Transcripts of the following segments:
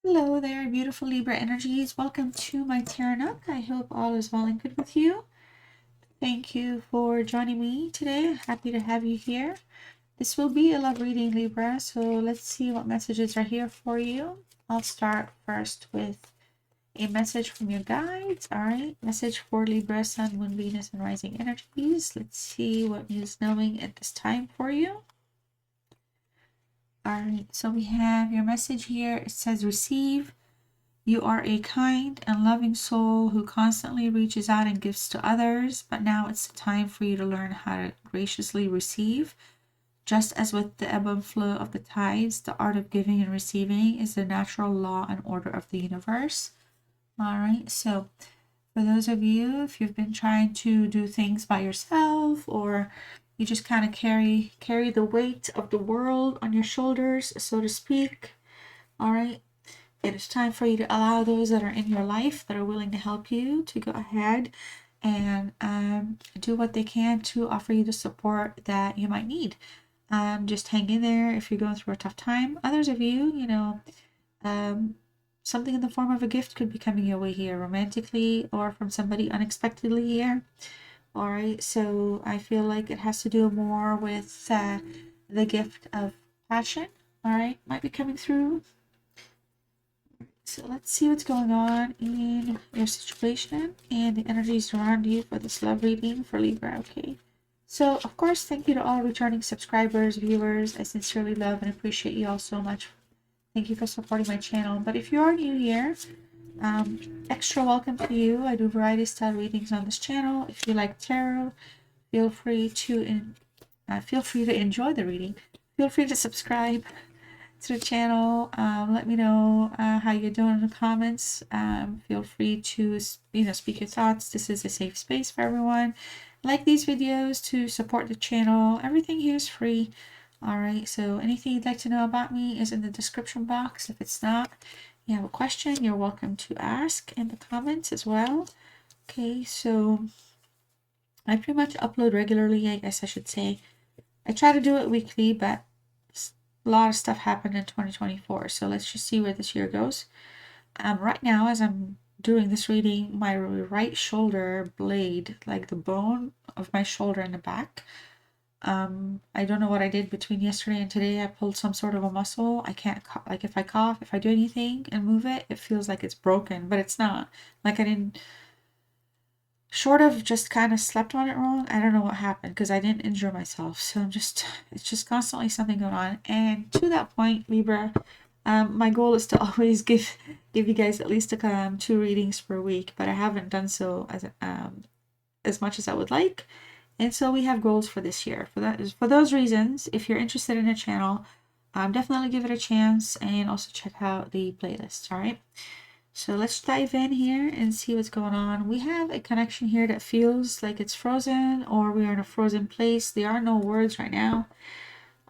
Hello there, beautiful Libra energies. Welcome to my Tarot Nook. I hope all is well and good with you. Thank you for joining me today. Happy to have you here. This will be a love reading, Libra, so let's see what messages are here for you. I'll start first with a message from your guides. All right, message for Libra, Sun, Moon, Venus, and Rising energies. Let's see what is knowing at this time for you. All right, so we have your message here. It says receive. You are a kind and loving soul who constantly reaches out and gives to others, but now it's the time for you to learn how to graciously receive. Just as with the ebb and flow of the tides, the art of giving and receiving is the natural law and order of the universe. All right, so for those of you, if you've been trying to do things by yourself, or you just kind of carry the weight of the world on your shoulders, so to speak, all right, it is time for you to allow those that are in your life that are willing to help you to go ahead and do what they can to offer you the support that you might need. Just hang in there if you're going through a tough time. Others of you, something in the form of a gift could be coming your way here, romantically or from somebody unexpectedly here. All right, so I feel like it has to do more with the gift of passion. All right, might be coming through. So let's see what's going on in your situation and the energies around you for this love reading for Libra. Okay. So, of course, thank you to all returning subscribers, viewers. I sincerely love and appreciate you all so much. Thank you for supporting my channel. But if you are new here, extra welcome to you. I do variety style readings on this channel. If you like tarot, feel free to enjoy the reading. Feel free to subscribe to the channel. Let me know how you're doing in the comments. Feel free to speak your thoughts. This is a safe space for everyone. Like these videos to support the channel. Everything here is free. All right, so anything you'd like to know about me is in the description box. If it's not, you have a question, you're welcome to ask in the comments as well. Okay, so I pretty much upload regularly, I guess I should say. I try to do it weekly, but a lot of stuff happened in 2024, so let's just see where this year goes. Right now, as I'm doing this reading, my right shoulder blade, like the bone of my shoulder in the back, I don't know what I did between yesterday and today. I pulled some sort of a muscle. I can't, like if I cough, if I do anything and move it, it feels like it's broken, but it's not. Like I didn't, short of just kind of slept on it wrong. I don't know what happened because I didn't injure myself. So it's just constantly something going on. And to that point, Libra, my goal is to always give you guys at least 2 readings per week, but I haven't done so as much as I would like. And so we have goals for this year. For those reasons, if you're interested in the channel, definitely give it a chance and also check out the playlist. All right. So let's dive in here and see what's going on. We have a connection here that feels like it's frozen or we are in a frozen place. There are no words right now.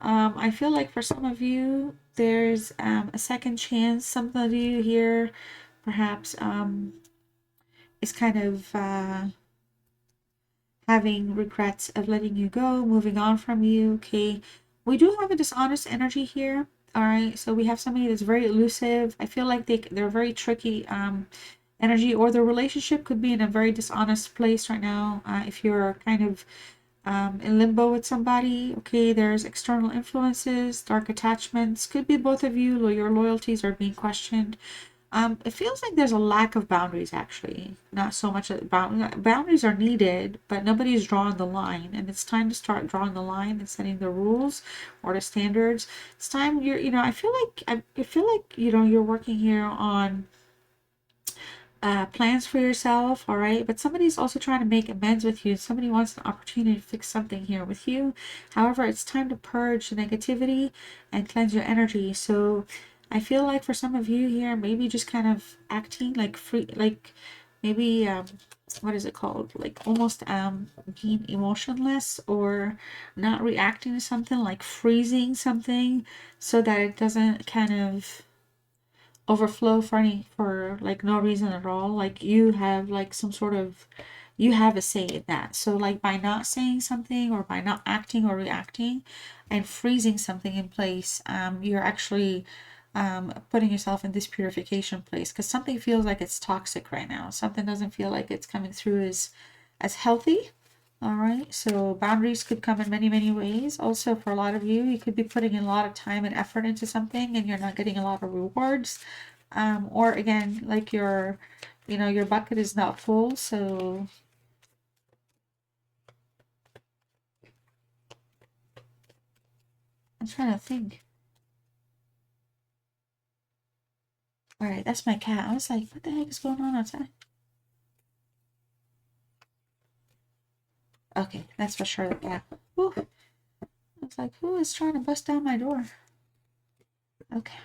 I feel like for some of you, there's a second chance. Some of you here perhaps is kind of having regrets of letting you go, moving on from you. Okay. We do have a dishonest energy here. All right. So we have somebody that's very elusive. I feel like they're very tricky energy, or the relationship could be in a very dishonest place right now. If you're kind of in limbo with somebody, okay, there's external influences, dark attachments, could be both of you, your loyalties are being questioned. It feels like there's a lack of boundaries, actually. Not so much that boundaries are needed, but nobody's drawing the line, and it's time to start drawing the line and setting the rules or the standards. It's time I feel like you're working here on plans for yourself, all right? But somebody's also trying to make amends with you. Somebody wants an opportunity to fix something here with you. However, it's time to purge the negativity and cleanse your energy. So I feel like for some of you here, maybe just kind of acting like free, like maybe what is it called? Like almost being emotionless or not reacting to something, like freezing something so that it doesn't kind of overflow for like no reason at all. Like you have like some sort of, you have a say in that. So like by not saying something or by not acting or reacting and freezing something in place, you're actually putting yourself in this purification place, because something feels like it's toxic right now. Something doesn't feel like it's coming through as healthy. All right, so boundaries could come in many, many ways. Also, for a lot of you, you could be putting in a lot of time and effort into something and you're not getting a lot of rewards. Or again, like your bucket is not full. So I'm trying to think. All right, that's my cat. I was like, what the heck is going on outside? Okay, that's for sure the cat. Whew. I was like, who is trying to bust down my door? Okay.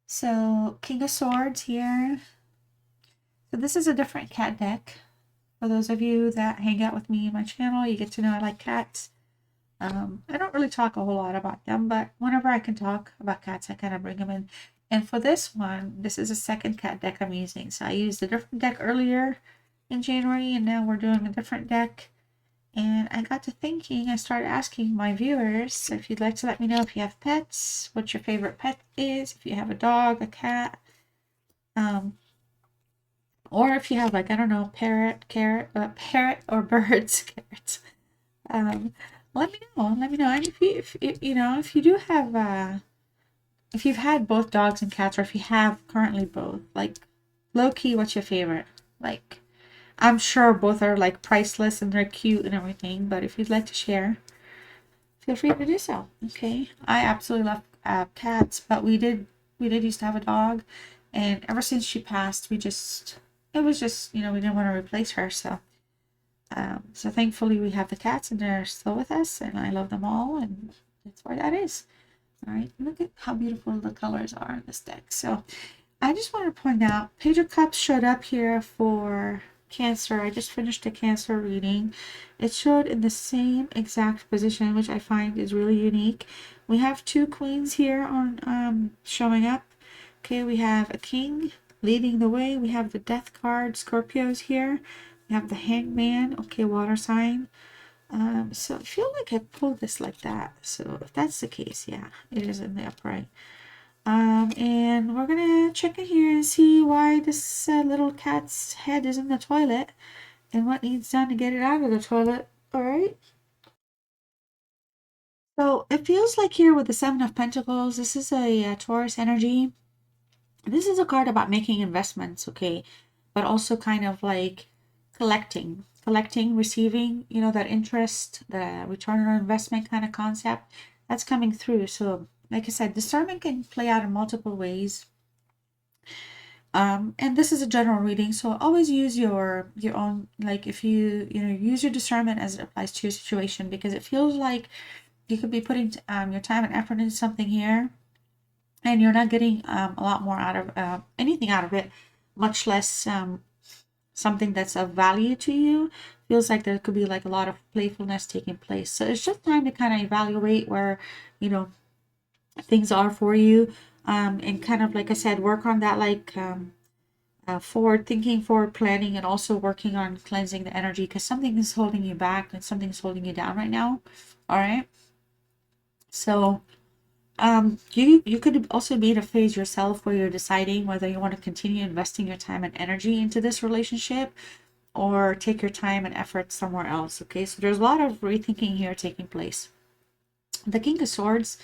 So, King of Swords here. So this is a different cat deck. For those of you that hang out with me in my channel, you get to know I like cats. I don't really talk a whole lot about them, but whenever I can talk about cats, I kind of bring them in. And for this one, this is a second cat deck I'm using. So I used a different deck earlier in January, and now we're doing a different deck. And I got to thinking, I started asking my viewers if you'd like to let me know if you have pets, what your favorite pet is, if you have a dog, a cat, or if you have, like, I don't know, parrot or birds, carrots. Let me know. Let me know. And if you do have, if you've had both dogs and cats, or if you have currently both, like, low key, what's your favorite? Like, I'm sure both are like priceless and they're cute and everything, but if you'd like to share, feel free to do so. Okay, I absolutely love cats, but we did used to have a dog, and ever since she passed, it was just we didn't want to replace her, so thankfully we have the cats and they're still with us, and I love them all, and that's where that is. All right, look at how beautiful the colors are in this deck. So I just want to point out, Page of Cups showed up here for Cancer. I just finished a Cancer reading. It showed in the same exact position, which I find is really unique. We have two queens here on showing up. Okay, we have a king leading the way. We have the Death card, Scorpios here. We have the Hangman, okay, water sign. So I feel like I pulled this like that. So if that's the case, yeah, it is in the upright. And we're gonna check in here and see why this little cat's head is in the toilet and what needs done to get it out of the toilet. All right. So it feels like here with the Seven of Pentacles, this is a Taurus energy. This is a card about making investments, okay, but also kind of like collecting, receiving, that interest, the return on investment kind of concept that's coming through. So, like I said, discernment can play out in multiple ways. And this is a general reading, so always use your own, like, if use your discernment as it applies to your situation, because it feels like you could be putting your time and effort into something here, and you're not getting a lot more out of anything out of it, much less something that's of value to you. Feels like there could be like a lot of playfulness taking place. So it's just time to kind of evaluate where things are for you, and kind of, like I said, work on that, like forward thinking, forward planning, and also working on cleansing the energy, because something is holding you back and something is holding you down right now. All right. So you could also be in a phase yourself where you're deciding whether you want to continue investing your time and energy into this relationship or take your time and effort somewhere else. Okay, so there's a lot of rethinking here taking place. The King of Swords,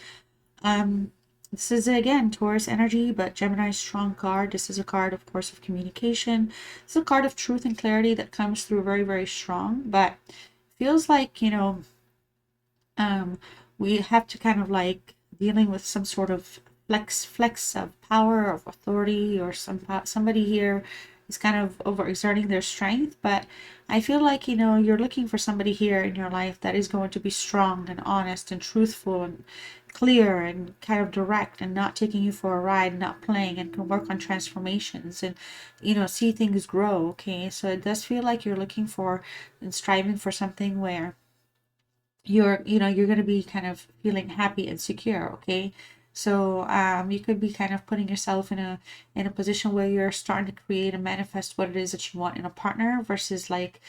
this is again Taurus energy, but Gemini's strong card. This is a card, of course, of communication. It's a card of truth and clarity that comes through very, very strong, but feels like we have to kind of like dealing with some sort of flex of power, of authority, or somebody here is kind of overexerting their strength. But I feel like you're looking for somebody here in your life that is going to be strong and honest and truthful and clear and kind of direct, and not taking you for a ride, not playing, and can work on transformations and see things grow. Okay, so it does feel like you're looking for and striving for something where you're going to be kind of feeling happy and secure. Okay, so you could be kind of putting yourself in a position where you're starting to create and manifest what it is that you want in a partner, versus like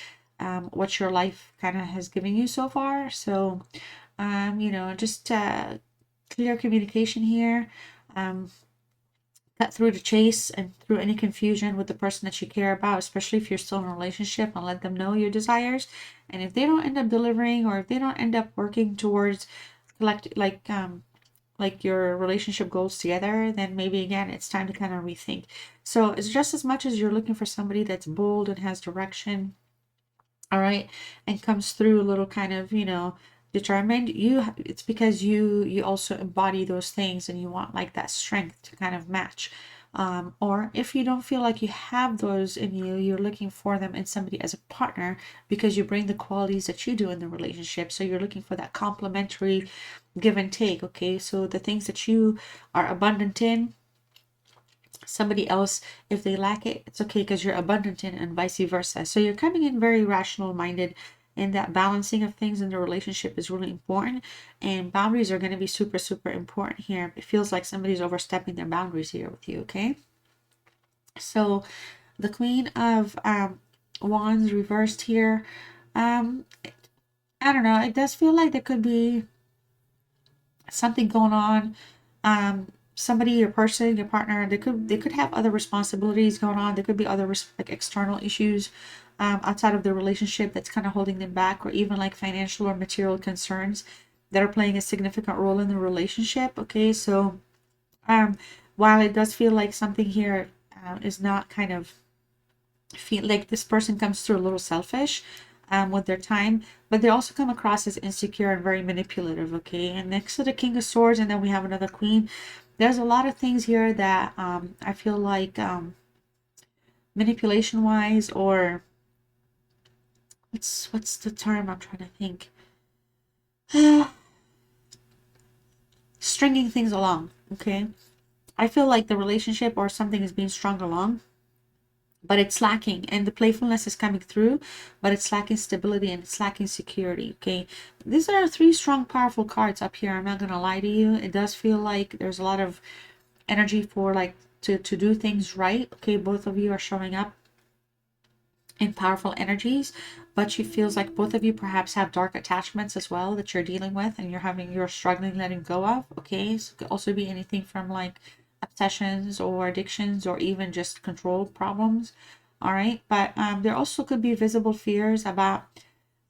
what your life kind of has given you so far. So just clear communication here. cut through the chase and through any confusion with the person that you care about, especially if you're still in a relationship, and let them know your desires. And if they don't end up delivering, or if they don't end up working towards like your relationship goals together, then maybe again it's time to kind of rethink. So it's just as much as you're looking for somebody that's bold and has direction, all right, and comes through a little kind of, determined, it's because you also embody those things, and you want like that strength to kind of match. Or if you don't feel like you have those in you, you're looking for them in somebody as a partner, because you bring the qualities that you do in the relationship. So you're looking for that complementary give and take. Okay, so the things that you are abundant in, somebody else, if they lack it, it's okay, because you're abundant in, and vice versa. So you're coming in very rational minded, and that balancing of things in the relationship is really important, and boundaries are going to be super super important here. It feels like somebody's overstepping their boundaries here with you. Okay, so the Queen of Wands reversed here. I don't know, it does feel like there could be something going on. Somebody, your person, your partner, they could have other responsibilities going on. There could be other like external issues outside of the relationship that's kind of holding them back, or even like financial or material concerns that are playing a significant role in the relationship. Okay, so while it does feel like something here is not kind of feel like this person comes through a little selfish with their time, but they also come across as insecure and very manipulative. Okay, and next to the King of Swords, and then we have another Queen. There's a lot of things here that I feel like manipulation wise, or what's the term I'm trying to think, stringing things along. Okay, I feel like the relationship or something is being strung along, but it's lacking, and the playfulness is coming through, but it's lacking stability, and it's lacking security. Okay, these are three strong powerful cards up here. I'm not gonna lie to you, it does feel like there's a lot of energy for like to do things right. Okay, both of you are showing up in powerful energies, but she feels like both of you perhaps have dark attachments as well that you're dealing with, and you're struggling letting go of. Okay, so it could also be anything from like obsessions or addictions, or even just control problems. All right, but there also could be visible fears about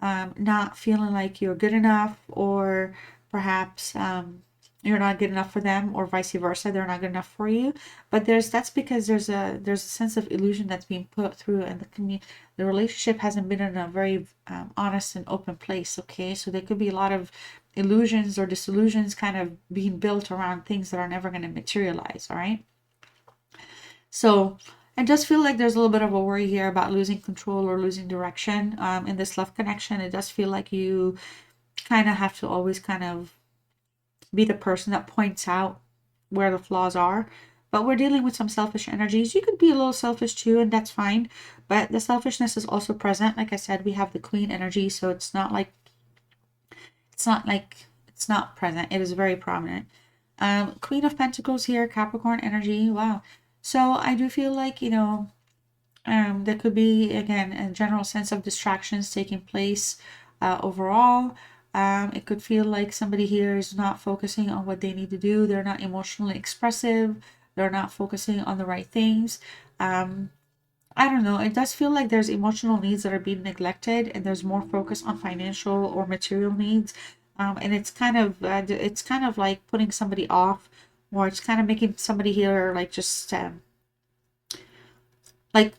not feeling like you're good enough, or perhaps you're not good enough for them, or vice versa, they're not good enough for you. But that's because there's a sense of illusion that's being put through, and the relationship hasn't been in a very honest and open place. Okay, so there could be a lot of illusions or disillusions kind of being built around things that are never going to materialize. All right, so I just feel like there's a little bit of a worry here about losing control or losing direction in this love connection. It does feel like you kind of have to always kind of be the person that points out where the flaws are. But we're dealing with some selfish energies. You could be a little selfish too, and that's fine. But the selfishness is also present. Like I said, we have the Queen energy, so it's not like it's not present. It is very prominent. Queen of Pentacles here, Capricorn energy. Wow. So I do feel like, there could be, again, a general sense of distractions taking place overall. It could feel like somebody here is not focusing on what they need to do. They're not emotionally expressive. They're not focusing on the right things. I don't know. It does feel like there's emotional needs that are being neglected, and there's more focus on financial or material needs. And it's kind of like putting somebody off, or it's kind of making somebody here like just like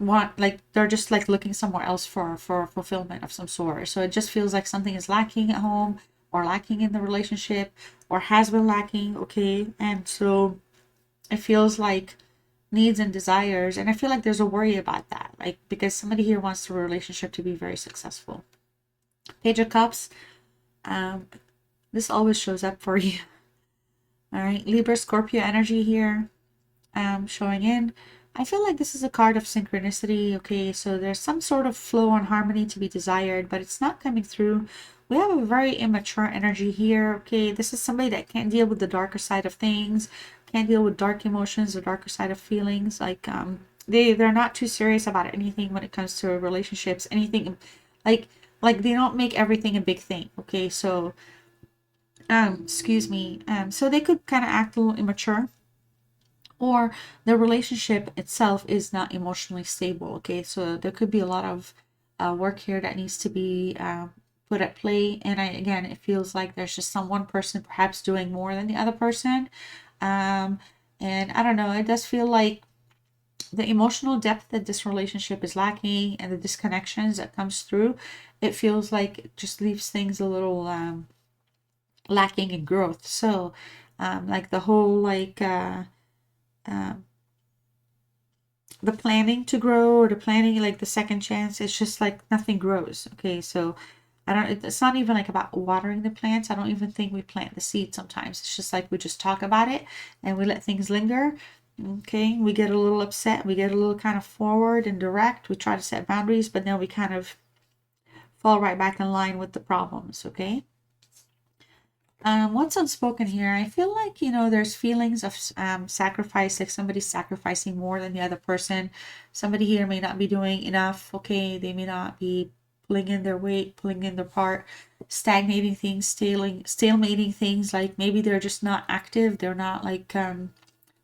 they're just like looking somewhere else for fulfillment of some sort. So it just feels like something is lacking at home, or lacking in the relationship, or has been lacking. Okay, and so it feels like needs and desires, and I feel like there's a worry about that, like because somebody here wants the relationship to be very successful. Page of Cups, this always shows up for you. All right, Libra Scorpio energy here, showing in. I feel like this is a card of synchronicity. Okay, so there's some sort of flow and harmony to be desired, but it's not coming through. We have a very immature energy here. Okay, this is somebody that can't deal with the darker side of things, can't deal with dark emotions, the darker side of feelings. Like they're not too serious about anything when it comes to relationships. Anything like they don't make everything a big thing. Okay, so excuse me. So they could kind of act a little immature or the relationship itself is not emotionally stable. Okay, so there could be a lot of work here that needs to be put at play. And again, it feels like there's just one person perhaps doing more than the other person. And I don't know, it does feel like the emotional depth that this relationship is lacking and the disconnections that comes through, it feels like it just leaves things a little lacking in growth. So like the whole like the planning to grow, or the planning like the second chance, it's just like nothing grows. Okay, so I don't, it's not even like about watering the plants. I don't even think we plant the seed sometimes. It's just like we just talk about it and we let things linger. Okay, we get a little upset, we get a little kind of forward and direct, we try to set boundaries, but then we kind of fall right back in line with the problems. Okay, what's unspoken here? I feel like, you know, there's feelings of sacrifice, like somebody's sacrificing more than the other person. Somebody here may not be doing enough. Okay, they may not be pulling in their weight, pulling in their part, stagnating things, stalemating things. Like maybe they're just not active. They're not like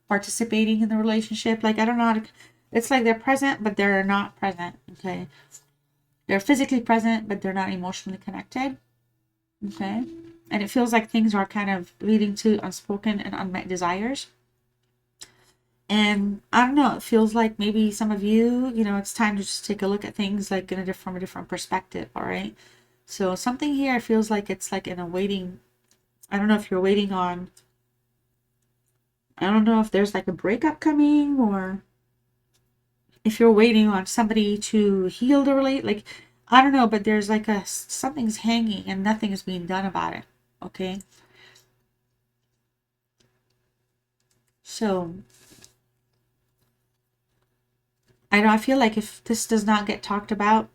participating in the relationship. Like I don't know how to, it's like they're present, but they're not present. Okay, they're physically present, but they're not emotionally connected. Okay. And it feels like things are kind of leading to unspoken and unmet desires. And I don't know, it feels like maybe some of you, you know, it's time to just take a look at things like in from a different perspective. All right. So something here feels like it's like in a waiting. I don't know if you're waiting on, I don't know if there's like a breakup coming, or if you're waiting on somebody to heal the relate. Like, I don't know, but there's like something's hanging and nothing is being done about it. Okay. So I know, I feel like if this does not get talked about,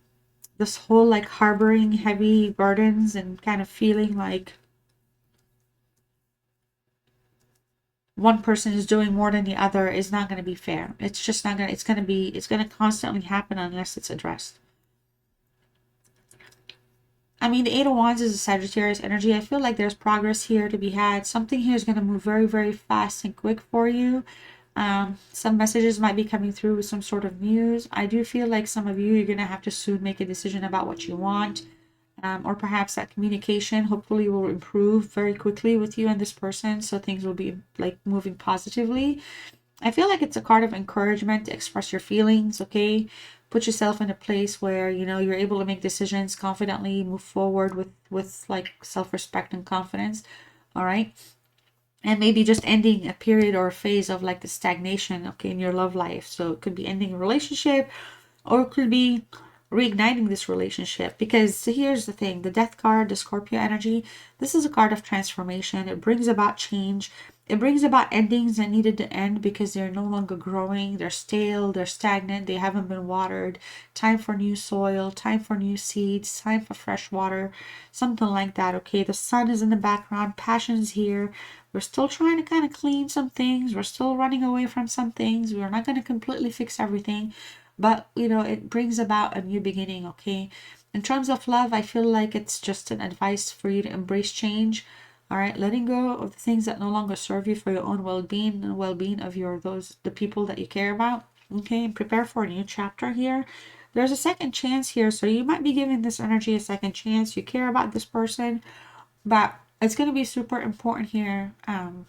this whole like harboring heavy burdens and kind of feeling like one person is doing more than the other is not going to be fair. It's just not going to, it's going to constantly happen unless it's addressed. I mean, the Eight of Wands is a Sagittarius energy. I feel like there's progress here to be had. Something here is going to move very, very fast and quick for you. Some messages might be coming through with some sort of news. I do feel like some of you, you're going to have to soon make a decision about what you want. Or perhaps that communication hopefully will improve very quickly with you and this person, so things will be like moving positively. I feel like it's a card of encouragement to express your feelings. Okay, put yourself in a place where, you know, you're able to make decisions confidently, move forward with like self-respect and confidence. All right, and maybe just ending a period or a phase of like the stagnation, okay, in your love life. So it could be ending a relationship, or it could be reigniting this relationship. Because here's the thing, the Death card, the Scorpio energy, this is a card of transformation. It brings about change. It brings about endings that needed to end because they're no longer growing. They're stale, they're stagnant, they haven't been watered. Time for new soil, time for new seeds, time for fresh water, something like that. Okay, the sun is in the background, passion's here. We're still trying to kind of clean some things. We're still running away from some things. We're not going to completely fix everything, but you know, it brings about a new beginning. Okay, in terms of love, I feel like it's just an advice for you to embrace change. All right, letting go of the things that no longer serve you for your own well-being and well-being of the people that you care about. Okay, and prepare for a new chapter here. There's a second chance here, so you might be giving this energy a second chance. You care about this person, but it's going to be super important here to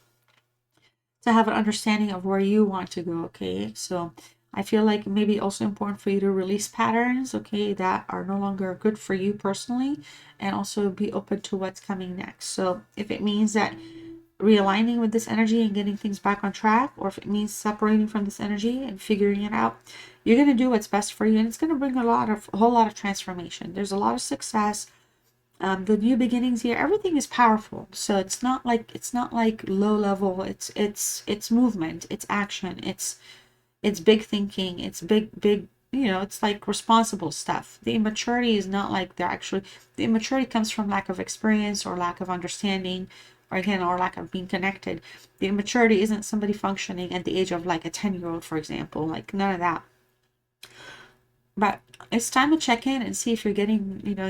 have an understanding of where you want to go. Okay, so I feel like maybe also important for you to release patterns, okay, that are no longer good for you personally, and also be open to what's coming next. So if it means that realigning with this energy and getting things back on track, or if it means separating from this energy and figuring it out, you're going to do what's best for you, and it's going to bring a whole lot of transformation. There's a lot of success. The new beginnings here, everything is powerful. So it's not like low level. It's movement, it's action, it's big thinking, it's big, you know, it's like responsible stuff. The immaturity is not like the immaturity comes from lack of experience or lack of understanding, or again, or lack of being connected. The immaturity isn't somebody functioning at the age of like a 10-year-old, for example, like none of that. But it's time to check in and see if you're getting, you know,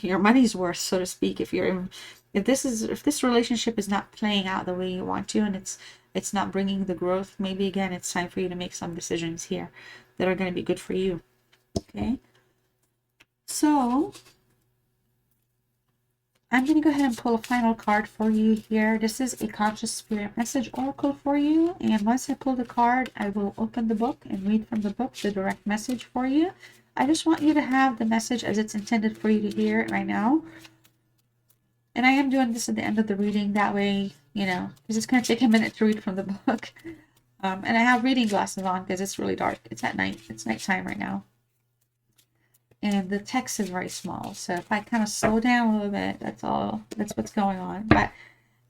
your money's worth, so to speak. If this relationship is not playing out the way you want to, and it's it's not bringing the growth, maybe again, it's time for you to make some decisions here that are going to be good for you. Okay. So I'm going to go ahead and pull a final card for you here. This is a conscious spirit message oracle for you. And once I pull the card, I will open the book and read from the book the direct message for you. I just want you to have the message as it's intended for you to hear it right now. And I am doing this at the end of the reading. That way, you know, because it's going to take a minute to read from the book. And I have reading glasses on because it's really dark. It's at night. It's nighttime right now. And the text is very small. So if I kind of slow down a little bit, that's what's going on. But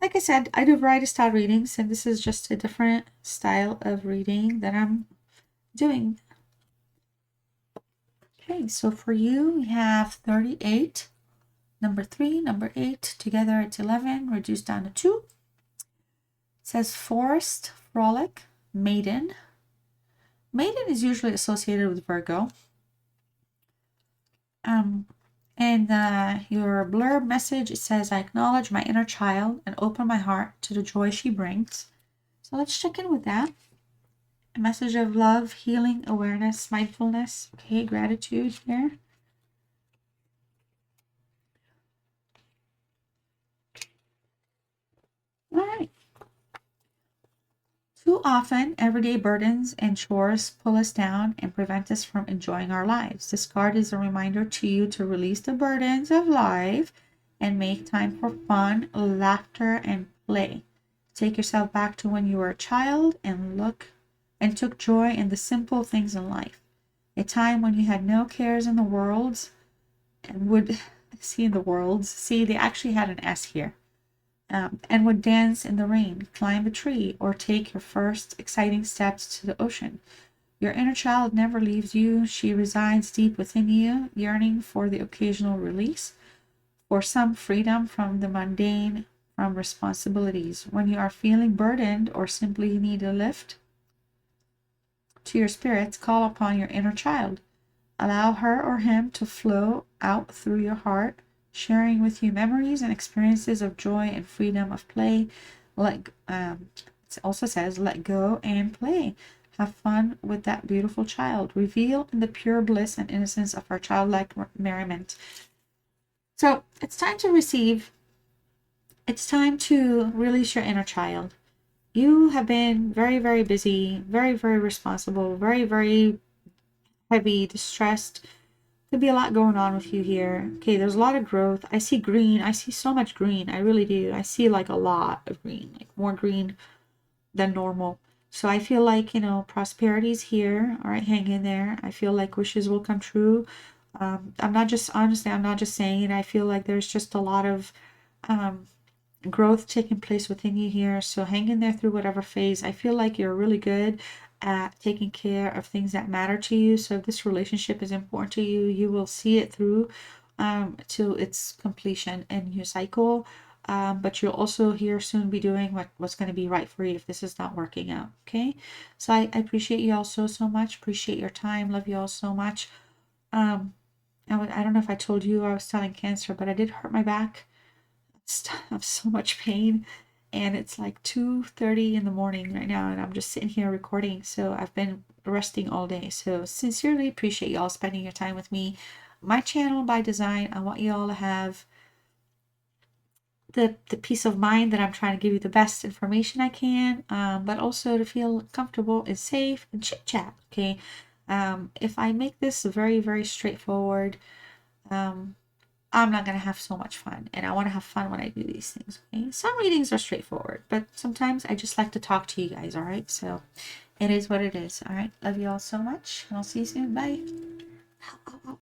like I said, I do variety style readings. And this is just a different style of reading that I'm doing. Okay, so for you, we have 38. Number 3, number 8, together it's 11, reduced down to 2. It says Forest, Frolic, Maiden. Maiden is usually associated with Virgo. And your blurb message, it says, I acknowledge my inner child and open my heart to the joy she brings. So let's check in with that. A message of love, healing, awareness, mindfulness. Okay, gratitude here. All right. Too often, everyday burdens and chores pull us down and prevent us from enjoying our lives. This card is a reminder to you to release the burdens of life and make time for fun, laughter, and play. Take yourself back to when you were a child and took joy in the simple things in life. A time when you had no cares in the world and would see, they actually had an S here. And would dance in the rain, climb a tree, or take your first exciting steps to the ocean. Your inner child never leaves you. She resides deep within you, yearning for the occasional release, for some freedom from the mundane, from responsibilities. When you are feeling burdened or simply need a lift to your spirits, call upon your inner child. Allow her or him to flow out through your heart, sharing with you memories and experiences of joy and freedom of play. It also says, let go and play. Have fun with that beautiful child. Reveal in the pure bliss and innocence of our childlike merriment. So it's time to receive. It's time to release your inner child. You have been very, very busy, very, very responsible, very, very heavy, distressed. Could be a lot going on with you here. Okay, there's a lot of growth. I see green. I see so much green. I really do. I see like a lot of green, like more green than normal. So I feel like, you know, prosperity's here. All right, hang in there. I feel like wishes will come true. I'm not just saying it. I feel like there's just a lot of growth taking place within you here. So hang in there through whatever phase. I feel like you're really good at taking care of things that matter to you. So if this relationship is important to you, you will see it through to its completion in your cycle. But you'll also here soon be doing what's going to be right for you if this is not working out. Okay, so I appreciate you all so much. Appreciate your time. Love you all so much. I don't know if I told you I was telling Cancer, but I did hurt my back. I have so much pain, and it's like 2:30 in the morning right now, and I'm just sitting here recording. So I've been resting all day. So sincerely appreciate y'all spending your time with me. My channel by design. I want you all to have the peace of mind that I'm trying to give you the best information I can, but also to feel comfortable and safe and chit chat. Okay, if I make this very, very straightforward, I'm not going to have so much fun, and I want to have fun when I do these things. Okay, some readings are straightforward, but sometimes I just like to talk to you guys. All right, so it is what it is. All right, love you all so much, and I'll see you soon. Bye.